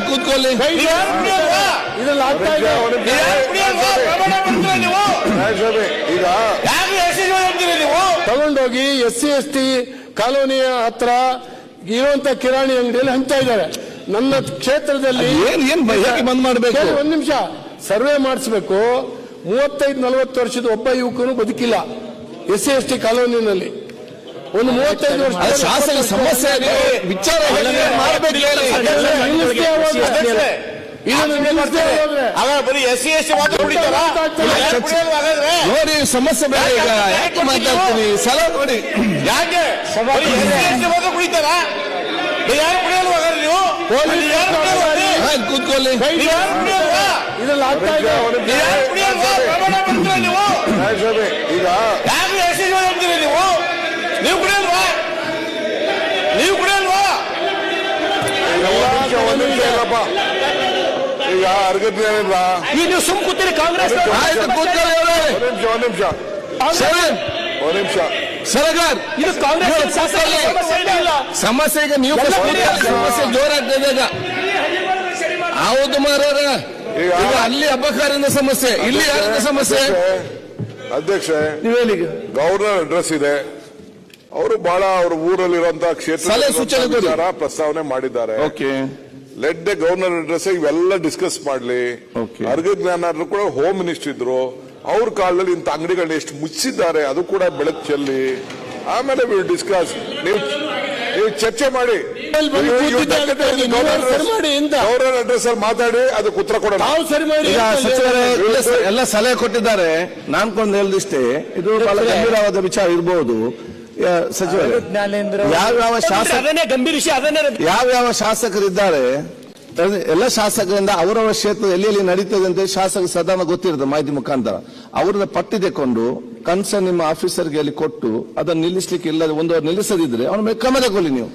ಕೂತ್ಕೊಳ್ಳಿ. ಇದ್ರಲ್ಲಿ ಆಗ್ತಾ ಇದೆ. ಈಗ ತಗೊಂಡೋಗಿ SC/ST ಕಾಲೋನಿಯ ಹತ್ರ ಇರುವಂತ ಕಿರಾಣಿ ಅಂಗಡಿಯಲ್ಲಿ ಹಂಚ್ತಾ ಇದ್ದಾರೆ. ನನ್ನ ಕ್ಷೇತ್ರದಲ್ಲಿ ಬಂದ್ ಮಾಡಬೇಕು. ಒಂದ್ ನಿಮಿಷ ಸರ್ವೆ ಮಾಡಿಸ್ಬೇಕು. 35-40 ವರ್ಷದ ಒಬ್ಬ ಯುವಕನು ಬದುಕಿಲ್ಲ SC/ST ಕಾಲೋನಿನಲ್ಲಿ. ಒಂದು 35 ವರ್ಷ ಶಾಸನ ಸಮಸ್ಯೆ ವಿಚಾರ ಬರೀ SC/ST ಮಾತ್ರ ಕುಡಿತಾರ ನೋಡಿ. ಸಮಸ್ಯೆ ಬೇರೆ. ಈಗ ಯಾಕೆ ಮಾತಾಡ್ತೀನಿ ಸಲ ನೋಡಿ. ಯಾಕೆ SC/ST ಮಾತ್ರ ಕುಡಿತಾರ? ಯಾರು ಕುಡಿಯಲ್ವಾ ನೀವು? ಕೂತ್ಕೊಳ್ಳಿ. ಇದ್ರಲ್ಲಿ ಆಗ್ತಾ ಇದೆ. ನೀವು ಈಗ ಯಾರು SC ಅಂತೀರಿ ನೀವು? ನೀವು ಕುಡಿಯಲ್ವಾ? ನೀವು ಕುಡಿಯಲ್ವಾ? ಒಂದ್ ನಿಮಿಷ ಇಲ್ಲಪ್ಪ. ಈಗ ಅರ್ಗತ್ನ ಈಗ ನೀವು ಸುಮ್ ಕೂತೀರಿ ಕಾಂಗ್ರೆಸ್. ಒಂದ್ ನಿಮಿಷ ಸರಗಾರ್ ಇದು ಕಾಂಗ್ರೆಸ್ ಸಮಸ್ಯೆ. ಈಗ ನೀವು ಸಮಸ್ಯೆ ಜೋರಾಗ್ತದೆ. ಈಗ ಹೌದು ಮಾರಾರ. ಈಗ ಅಲ್ಲಿ ಅಬಕಾರಿಂದ ಸಮಸ್ಯೆ, ಇಲ್ಲಿ ಯಾರಿಂದ ಸಮಸ್ಯೆ? ಅಧ್ಯಕ್ಷ ಗವರ್ನರ್ ಅಡ್ರೆಸ್ ಇದೆ. ಅವರು ಬಹಳ ಅವ್ರ ಊರಲ್ಲಿರುವಂತಹ ಕ್ಷೇತ್ರ ಪ್ರಸ್ತಾವನೆ ಮಾಡಿದ್ದಾರೆ. ಲೆಟ್ ದ ಗವರ್ನರ್ ಅಡ್ರೆಸ್ ಇವೆಲ್ಲ ಡಿಸ್ಕಸ್ ಮಾಡ್ಲಿ. ಅರ್ಗ ಜ್ಞಾನ ಕೂಡ ಹೋಮ್ ಮಿನಿಸ್ಟರ್ ಇದ್ರು. ಅವ್ರ ಕಾಲದಲ್ಲಿ ಇಂಥ ಅಂಗಡಿಗಳನ್ನ ಎಷ್ಟು ಮುಚ್ಚಿದ್ದಾರೆ ಅದು ಕೂಡ ಬೆಳಕು ಚೆಲ್ಲಿ ಆಮೇಲೆ ಡಿಸ್ಕಸ್. ನೀವು ಚರ್ಚೆ ಮಾಡಿ ಗವರ್ನರ್ ಅಡ್ರೆಸ್ ಅಲ್ಲಿ ಮಾತಾಡಿ ಅದಕ್ಕೆ ಉತ್ತರ ಕೊಡೋಣ. ಸಚಿವರೇ ಎಲ್ಲ ಸಲಹೆ ಕೊಟ್ಟಿದ್ದಾರೆ. ನಾನ್ಕೊಂಡು ಹೇಳಿದಿಷ್ಟೇ, ಇದು ಬಹಳ ಗಂಭೀರವಾದ ವಿಚಾರ ಇರಬಹುದು. ಸಚಿವರು ಯಾವ್ಯಾವ ಶಾಸಕರಿದ್ದಾರೆ ಎಲ್ಲ ಶಾಸಕರಿಂದ ಅವರವರ ಕ್ಷೇತ್ರ ಎಲ್ಲೆಲ್ಲಿ ನಡೀತದೆ ಅಂತ ಶಾಸಕ ಸಾಧಾರಣ ಗೊತ್ತಿರುತ್ತೆ ಮಾಹಿತಿ ಮುಖಾಂತರ. ಅವ್ರನ್ನ ಪಟ್ಟಿ ತೆಕೊಂಡು ಕನ್ಸರ್ನ್ ನಿಮ್ಮ ಆಫೀಸರ್ಗೆ ಅಲ್ಲಿ ಕೊಟ್ಟು ಅದನ್ನು ನಿಲ್ಲಿಸ್ಲಿಕ್ಕೆ ಇಲ್ಲದೆ ಒಂದು ನಿಲ್ಲಿಸದಿದ್ರೆ ಅವನ ಮೇಲೆ ಕ್ರಮ ತಗೊಳ್ಳಿ ನೀವು.